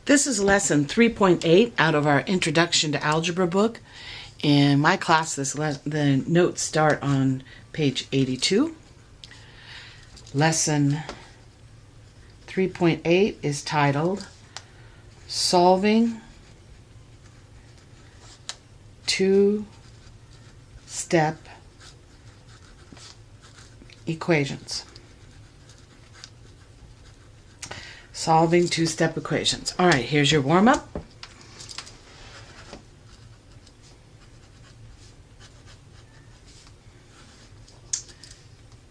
This is lesson 3.8 out of our Introduction to Algebra book. In my class, the notes start on page 82. Lesson 3.8 is titled Solving Two-Step Equations. Solving two-step equations. All right, here's your warm-up.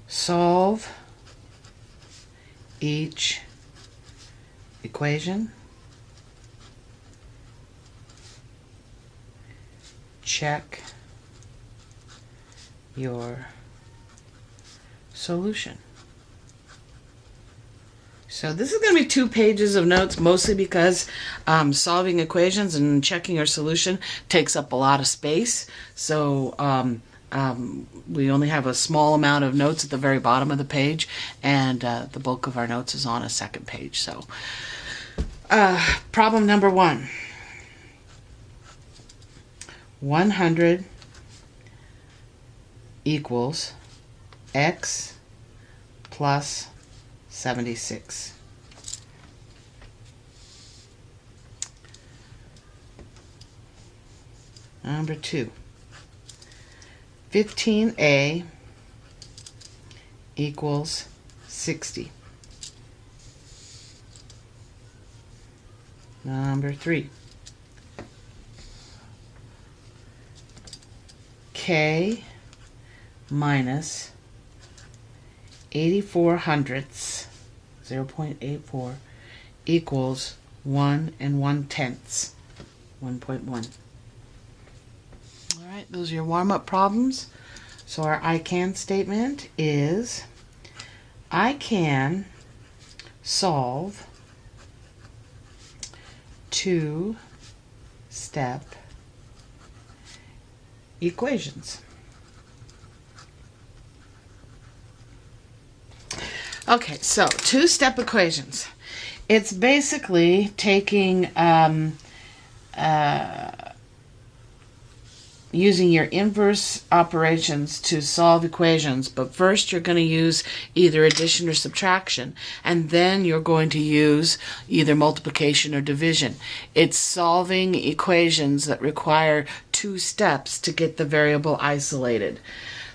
Solve each equation. Check your solution. So this is going to be 2 pages of notes, mostly because solving equations and checking your solution takes up a lot of space. So we only have a small amount of notes at the very bottom of the page, and the bulk of our notes is on a second page. So problem number 1. 100 equals x plus 76. Number 2. 15a equals 60. Number 3. K minus 84 hundredths, 0.84, equals 1 1/10, 1.1. All right, those are your warm-up problems. So our I can statement is, I can solve two-step equations. Okay, so two-step equations. It's basically taking using your inverse operations to solve equations, but first you're going to use either addition or subtraction, and then you're going to use either multiplication or division. It's solving equations that require 2 steps to get the variable isolated.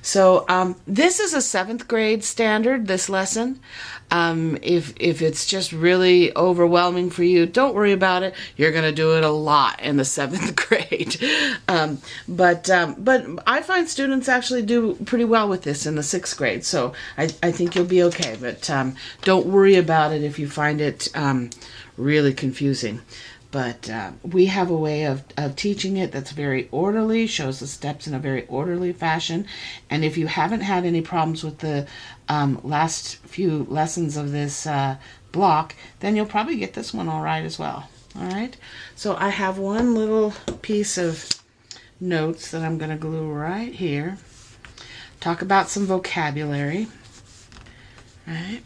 So this is a 7th grade standard, this lesson. If it's just really overwhelming for you, don't worry about it. You're going to do it a lot in the 7th grade. But I find students actually do pretty well with this in the 6th grade. So I think you'll be okay. But don't worry about it if you find it really confusing. But we have a way of teaching it that's very orderly, shows the steps in a very orderly fashion. And if you haven't had any problems with the last few lessons of this block, then you'll probably get this one all right as well. All right? So I have one little piece of notes that I'm going to glue right here. Talk about some vocabulary. All right?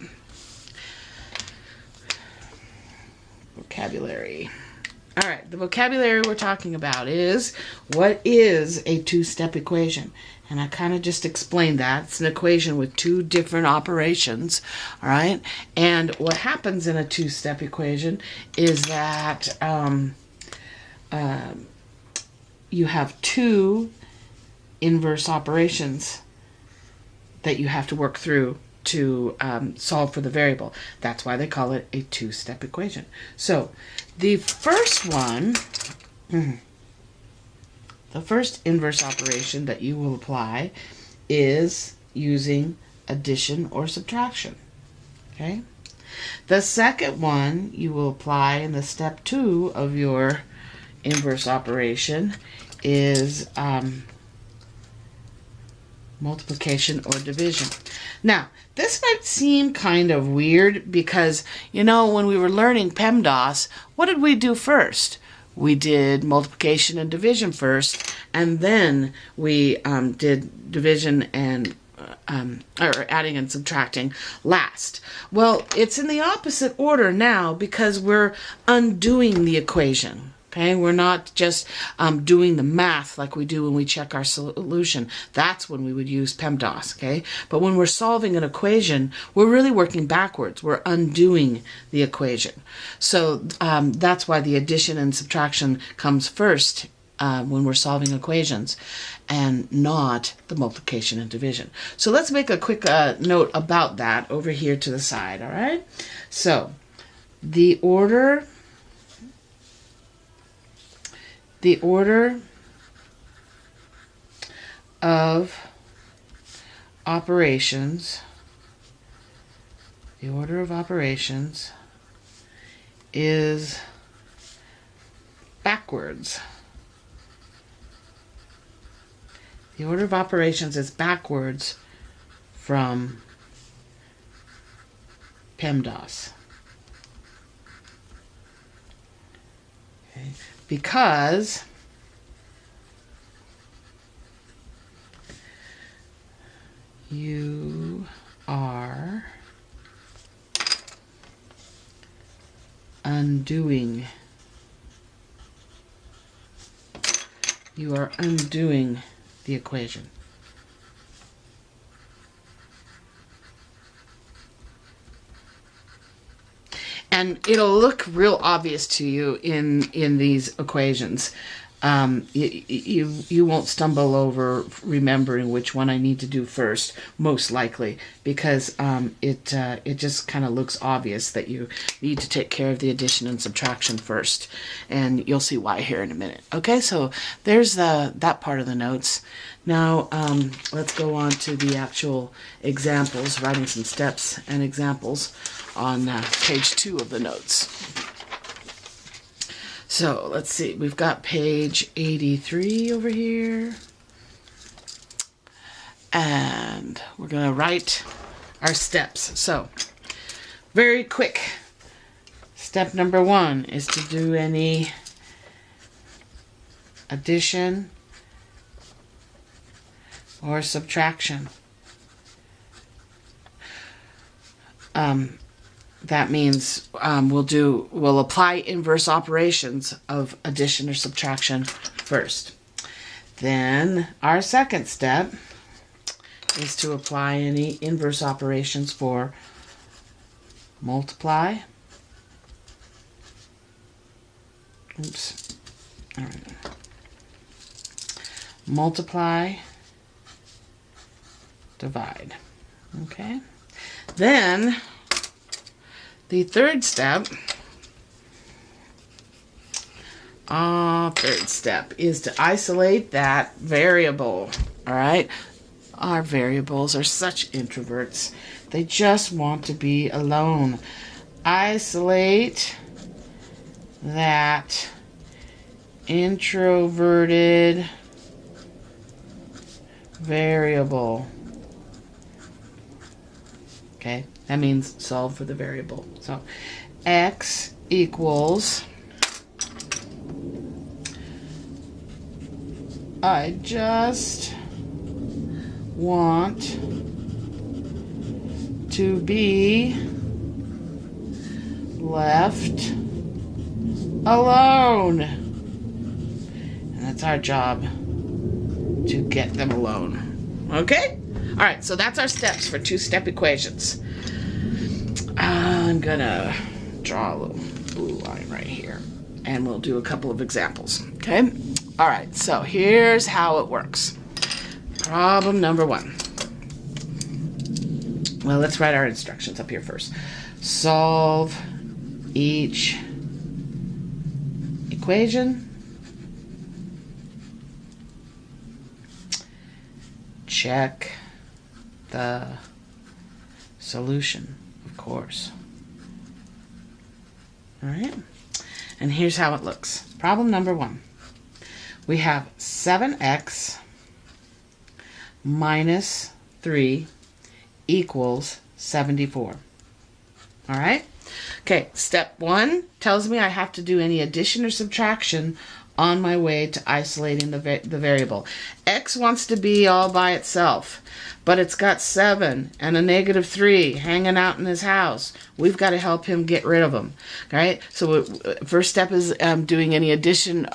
Vocabulary. All right, the vocabulary we're talking about is, what is a two-step equation? And I kind of just explained that. It's an equation with 2 different operations, all right? And what happens in a two-step equation is that you have 2 inverse operations that you have to work through to solve for the variable. That's why they call it a two-step equation. So the first one, the first inverse operation that you will apply is using addition or subtraction. Okay? The second one you will apply in the step 2 of your inverse operation is multiplication or division. Now, this might seem kind of weird because, you know, when we were learning PEMDAS, what did we do first? We did multiplication and division first, and then we did division and or adding and subtracting last. Well, it's in the opposite order now because we're undoing the equation. Okay, we're not just doing the math like we do when we check our solution. That's when we would use PEMDAS, okay? But when we're solving an equation, we're really working backwards. We're undoing the equation. So that's why the addition and subtraction comes first when we're solving equations and not the multiplication and division. So let's make a quick note about that over here to the side, all right? So the order of operations is backwards. The order of operations is backwards from PEMDAS. Okay. Because you are undoing the equation. And it'll look real obvious to you in these equations. You won't stumble over remembering which one I need to do first, most likely, because it just kind of looks obvious that you need to take care of the addition and subtraction first, and you'll see why here in a minute. Okay, so there's that part of the notes. Now let's go on to the actual examples, writing some steps and examples on page 2 of the notes. So let's see, we've got page 83 over here, and we're going to write our steps. So very quick, step number 1 is to do any addition or subtraction. That means we'll apply inverse operations of addition or subtraction first. Then our second step is to apply any inverse operations for multiply. Oops. All right. Multiply, divide. Okay. Then the third step is to isolate that variable. All right. Our variables are such introverts. They just want to be alone. Isolate that introverted variable. Okay, that means solve for the variable. So x equals, I just want to be left alone. And that's our job, to get them alone. Okay? All right, so that's our steps for two-step equations. I'm gonna draw a little blue line right here, and we'll do a couple of examples, okay? All right, so here's how it works. Problem number 1. Well, let's write our instructions up here first. Solve each equation. Check the solution, of course. All right, and here's how it looks. Problem number 1. We have 7x minus 3 equals 74. All right. Okay, step 1 tells me I have to do any addition or subtraction on my way to isolating the variable. X wants to be all by itself, but it's got 7 and a -3 hanging out in his house. We've got to help him get rid of them. Right? So first step is doing any addition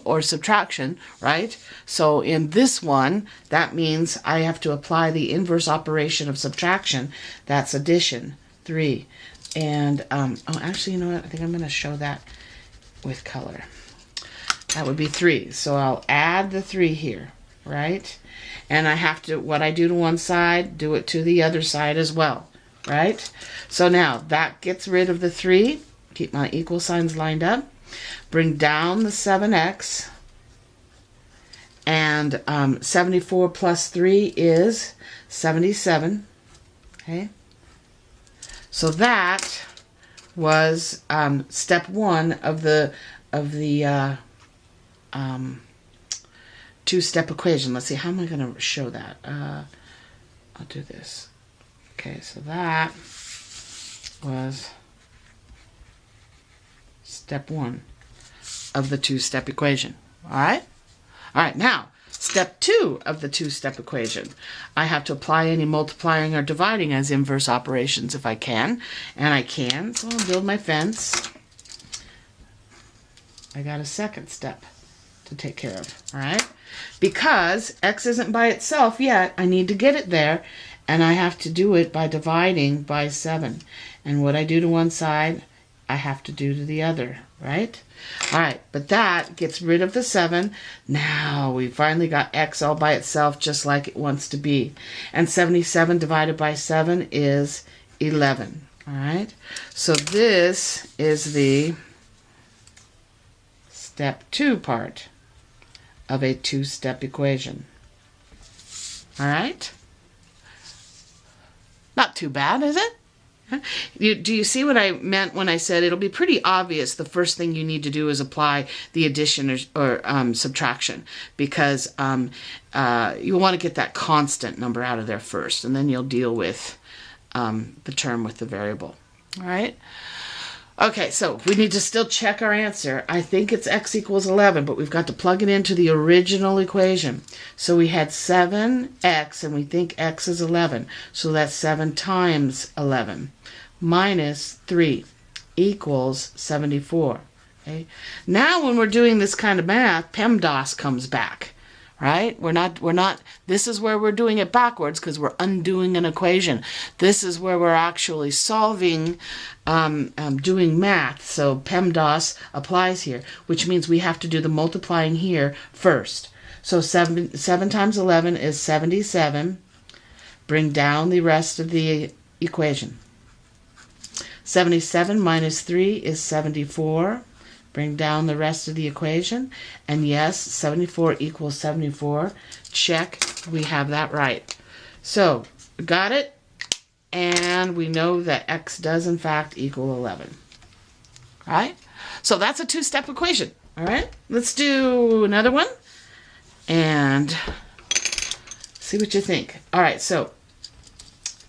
or subtraction, right? So in this one, that means I have to apply the inverse operation of subtraction. That's addition, 3. And, oh, actually, you know what? I think I'm going to show that with color. That would be 3. So I'll add the 3 here, right? And I have to, what I do to one side, do it to the other side as well, right? So now that gets rid of the 3. Keep my equal signs lined up. Bring down the 7x. And 74 plus 3 is 77. Okay. So that was step 1 of the two-step equation. Let's see, how am I going to show that? I'll do this. Okay, so that was step 1 of the two-step equation. All right? All right, now, step 2 of the two-step equation. I have to apply any multiplying or dividing as inverse operations if I can, and I can, so I'll build my fence. I got a second step to take care of, all right? Because x isn't by itself yet, I need to get it there, and I have to do it by dividing by 7. And what I do to one side, I have to do to the other, right? All right, but that gets rid of the 7. Now we finally got x all by itself just like it wants to be. And 77 divided by 7 is 11, all right? So this is the step 2 part of a two-step equation. All right? Not too bad, is it? Do you see what I meant when I said it'll be pretty obvious the first thing you need to do is apply the addition or subtraction, because you want to get that constant number out of there first, and then you'll deal with the term with the variable. All right? Okay, so we need to still check our answer. I think it's x equals 11, but we've got to plug it into the original equation. So we had 7x, and we think x is 11. So that's 7 times 11 minus 3 equals 74. Okay? Now when we're doing this kind of math, PEMDAS comes back. Right? We're not, this is where we're doing it backwards because we're undoing an equation. This is where we're actually solving, doing math. So PEMDAS applies here, which means we have to do the multiplying here first. So 7 times 11 is 77. Bring down the rest of the equation. 77 minus 3 is 74. Bring down the rest of the equation. And yes, 74 equals 74. Check. We have that right. So, got it? And we know that x does, in fact, equal 11. All right? So that's a two-step equation. All right? Let's do another one. And see what you think. All right, so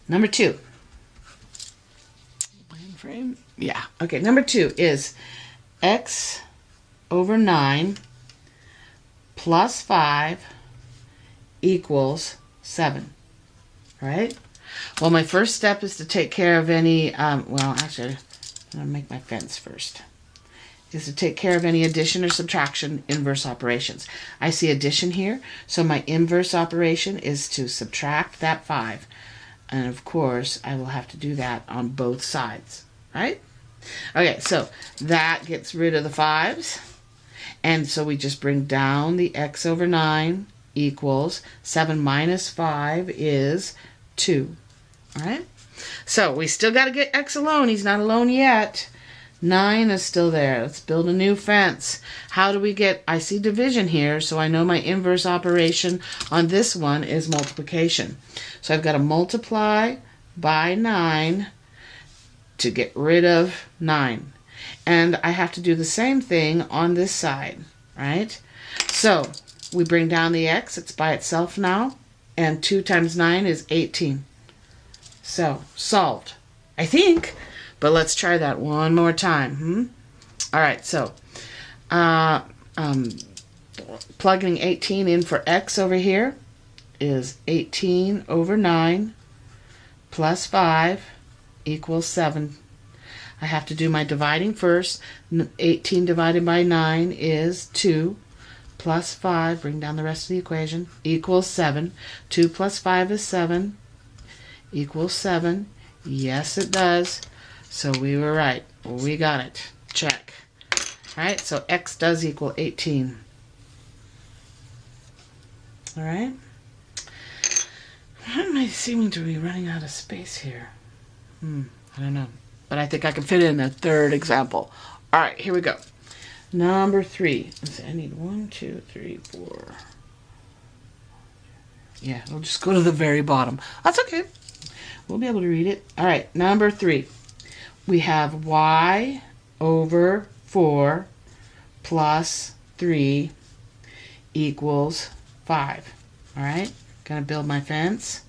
number 2. Frame? Yeah. Okay, number 2 is x over 9 plus 5 equals 7, right? Well, my first step is to take care of any, well, actually, I'm going to make my fence first, is to take care of any addition or subtraction inverse operations. I see addition here, so my inverse operation is to subtract that 5. And of course, I will have to do that on both sides, right? Okay, so that gets rid of the 5s. And so we just bring down the x over 9 equals 7 minus 5 is 2. All right? So we still got to get x alone. He's not alone yet. 9 is still there. Let's build a new fence. How do we get, I see division here, so I know my inverse operation on this one is multiplication. So I've got to multiply by 9 to get rid of 9. And I have to do the same thing on this side, right? So we bring down the x, it's by itself now, and 2 times 9 is 18. So, solved, I think, but let's try that one more time. All right, so plugging 18 in for x over here is 18 over 9 plus 5 equals 7. I have to do my dividing first. 18 divided by 9 is 2 plus 5, bring down the rest of the equation, equals 7. 2 plus 5 is 7, equals 7. Yes, it does. So we were right. We got it. Check. All right, so x does equal 18. All right. Why am I seeming to be running out of space here? I don't know. But I think I can fit in a third example. All right, here we go. Number 3. Let's see, I need 1, 2, 3, 4. Yeah, we'll just go to the very bottom. That's okay. We'll be able to read it. All right, number 3. We have y over 4 plus 3 equals 5. All right, gonna build my fence.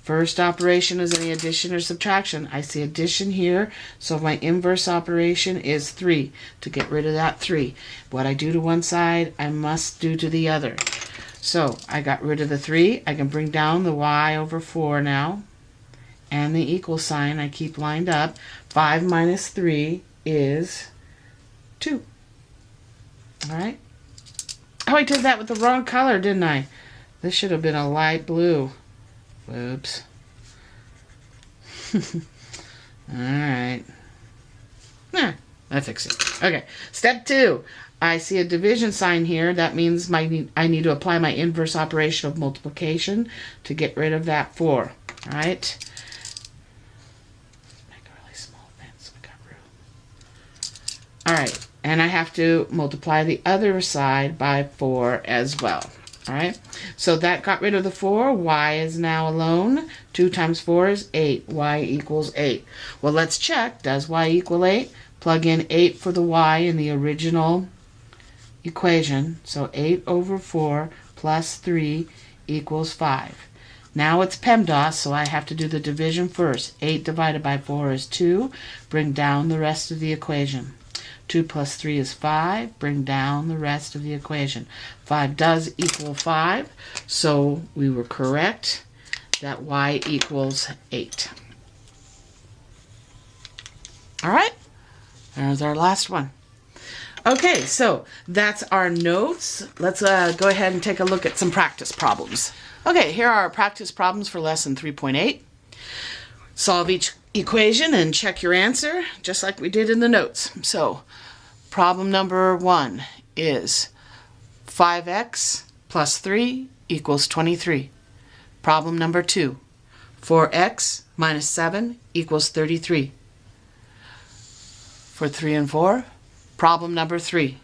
First operation is any addition or subtraction. I see addition here, so my inverse operation is 3. To get rid of that 3, what I do to one side, I must do to the other. So I got rid of the 3. I can bring down the y over 4 now, and the equal sign I keep lined up. 5 minus 3 is 2. All right. Oh, I did that with the wrong color, didn't I? This should have been a light blue. Whoops. Alright. I fix it. Okay. Step 2. I see a division sign here. That means I need to apply my inverse operation of multiplication to get rid of that 4. Alright. Make a really small fence. We got room. Alright. And I have to multiply the other side by 4 as well. Alright, so that got rid of the 4. Y is now alone. 2 times 4 is 8. Y equals 8. Well, let's check. Does y equal 8? Plug in 8 for the y in the original equation. So 8 over 4 plus 3 equals 5. Now it's PEMDAS, so I have to do the division first. 8 divided by 4 is 2. Bring down the rest of the equation. 2 plus 3 is 5. Bring down the rest of the equation. 5 does equal 5, so we were correct that y equals 8. All right, there's our last one. Okay, so that's our notes. Let's go ahead and take a look at some practice problems. Okay, here are our practice problems for lesson 3.8. Solve each equation and check your answer, just like we did in the notes. So, problem number 1 is 5x plus 3 equals 23. Problem number 2, 4x minus 7 equals 33. For 3 and 4, problem number 3,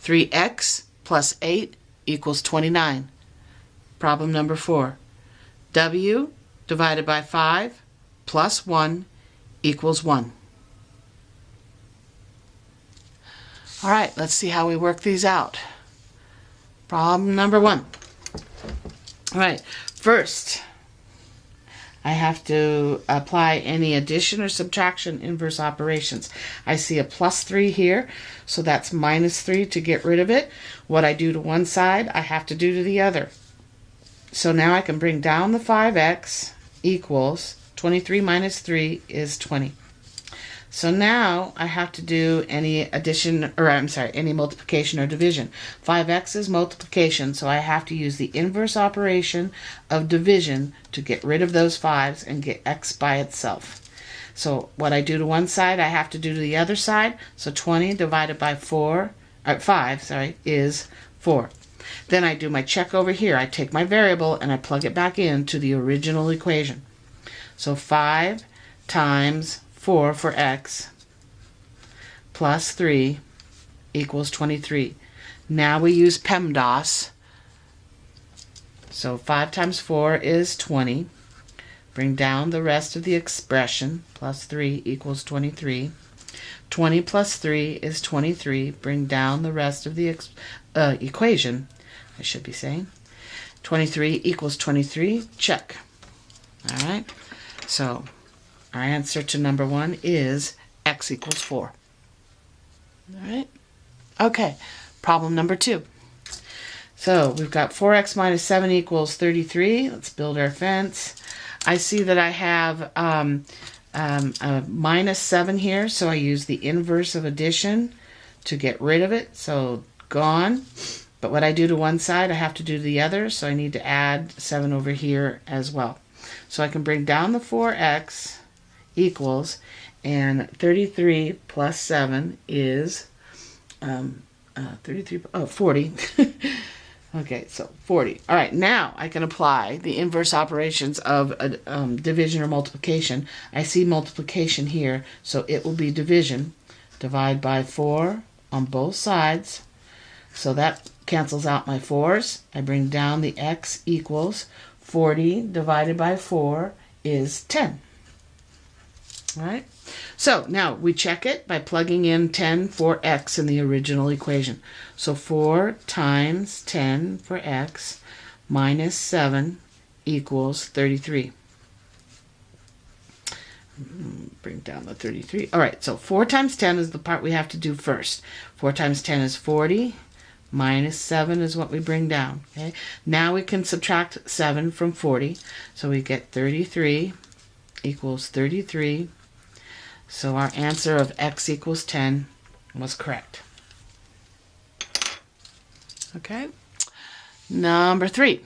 3x plus 8 equals 29. Problem number 4, w divided by 5 plus 1 equals 1. All right, let's see how we work these out. Problem number 1. All right, first, I have to apply any addition or subtraction inverse operations. I see a plus 3 here, so that's minus 3 to get rid of it. What I do to one side, I have to do to the other. So now I can bring down the 5x equals 23 minus 3 is 20. So now I have to do any addition, or I'm sorry, any multiplication or division. 5x is multiplication, so I have to use the inverse operation of division to get rid of those 5's and get x by itself. So what I do to one side, I have to do to the other side. So 20 divided by 5 is 4. Then I do my check over here. I take my variable and I plug it back into the original equation. So 5 times 4 for x plus 3 equals 23. Now we use PEMDAS. So 5 times 4 is 20. Bring down the rest of the expression. Plus 3 equals 23. 20 plus 3 is 23. Bring down the rest of the equation, I should be saying. 23 equals 23. Check. All right. So our answer to number 1 is x equals 4. All right. Okay. problem number 2. So we've got 4x minus 7 equals 33. Let's build our fence. I see that I have a minus 7 here, so I use the inverse of addition to get rid of it. So gone. But what I do to one side, I have to do to the other, so I need to add 7 over here as well. So I can bring down the 4x equals, and 33 plus 7 is 40. Okay, so 40. All right, now I can apply the inverse operations of division or multiplication. I see multiplication here, so it will be division. Divide by 4 on both sides. So that cancels out my 4's. I bring down the x equals 40 divided by 4 is 10. All right? So now we check it by plugging in 10 for x in the original equation. So 4 times 10 for x minus 7 equals 33. Bring down the 33. All right, so 4 times 10 is the part we have to do first. 4 times 10 is 40. Minus 7 is what we bring down. Okay. Now we can subtract 7 from 40. So we get 33 equals 33. So our answer of x equals 10 was correct. Okay. Number 3.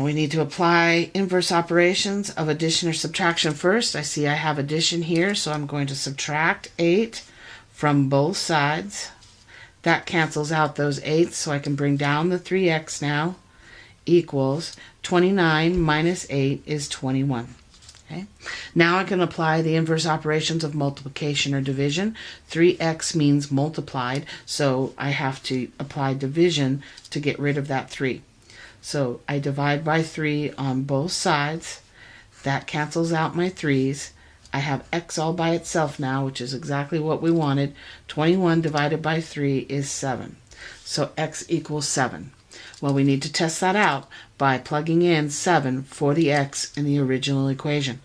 We need to apply inverse operations of addition or subtraction first. I see I have addition here, so I'm going to subtract 8 from both sides. That cancels out those 8s, so I can bring down the 3x now, equals 29 minus 8 is 21. Okay. Now I can apply the inverse operations of multiplication or division. 3x means multiplied, so I have to apply division to get rid of that 3. So I divide by 3 on both sides. That cancels out my 3's. I have x all by itself now, which is exactly what we wanted. 21 divided by 3 is 7. So x equals 7. Well, we need to test that out by plugging in 7 for the x in the original equation.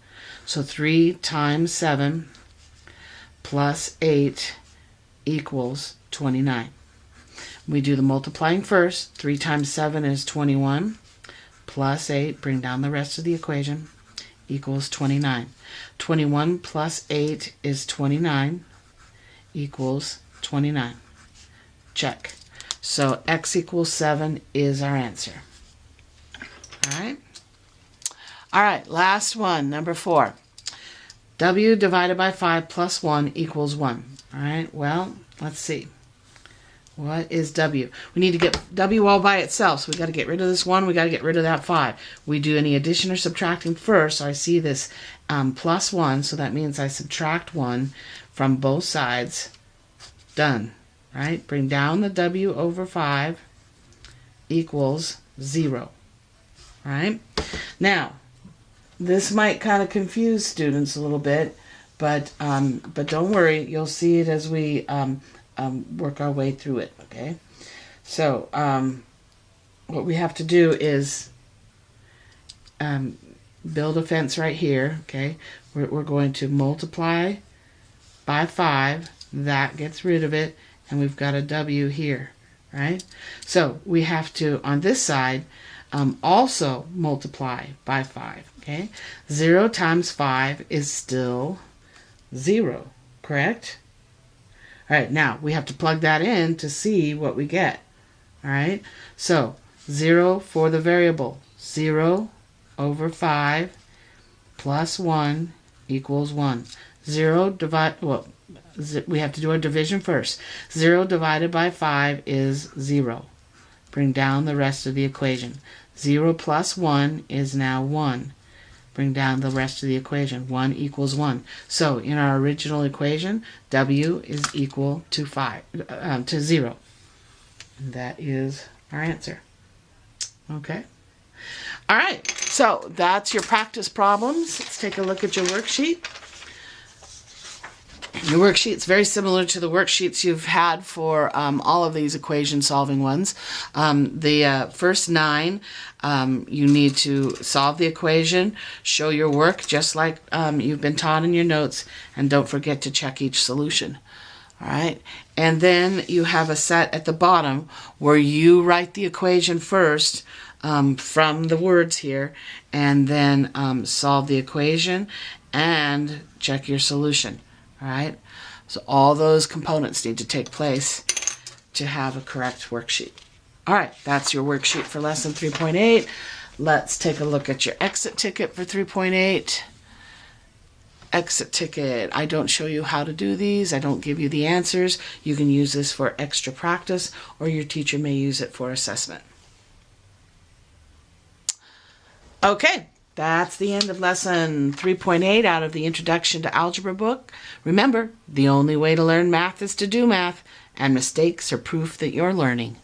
So 3 times 7 plus 8 equals 29. We do the multiplying first. 3 times 7 is 21 plus 8, bring down the rest of the equation, equals 29. 21 plus 8 is 29, equals 29. Check. So x equals 7 is our answer. All right. All right, last one, number 4. W divided by 5 plus 1 equals 1. All right, well, let's see. What is W? We need to get W all by itself, so we got to get rid of this 1, we got to get rid of that 5. We do any addition or subtracting first, so I see this plus 1, so that means I subtract 1 from both sides. Done. Right? Bring down the W over 5 equals 0. Right? Now, this might kind of confuse students a little bit, but don't worry, you'll see it as we work our way through it, okay? So, what we have to do is build a fence right here, okay? We're going to multiply by 5. That gets rid of it, and we've got a W here, right? So, we have to, on this side, also multiply by 5, okay? 0 times 5 is still 0, correct? All right, now we have to plug that in to see what we get. All right, so 0 for the variable. 0 over 5 plus 1 equals 1. 0 divide, well, we have to do our division first. 0 divided by 5 is 0. Bring down the rest of the equation. 0 plus 1 is now 1. Bring down the rest of the equation. 1 equals 1. So in our original equation, W is equal to 0. And that is our answer. Okay. All right. So that's your practice problems. Let's take a look at your worksheet. Your worksheet's very similar to the worksheets you've had for all of these equation solving ones. The first 9, you need to solve the equation, show your work just like you've been taught in your notes, and don't forget to check each solution. All right, and then you have a set at the bottom where you write the equation first from the words here, and then solve the equation and check your solution. All right, so all those components need to take place to have a correct worksheet. All right, that's your worksheet for lesson 3.8. Let's take a look at your exit ticket for 3.8. Exit ticket. I don't show you how to do these. I don't give you the answers. You can use this for extra practice, or your teacher may use it for assessment. Okay, that's the end of lesson 3.8 out of the Introduction to Algebra book. Remember, the only way to learn math is to do math, and mistakes are proof that you're learning.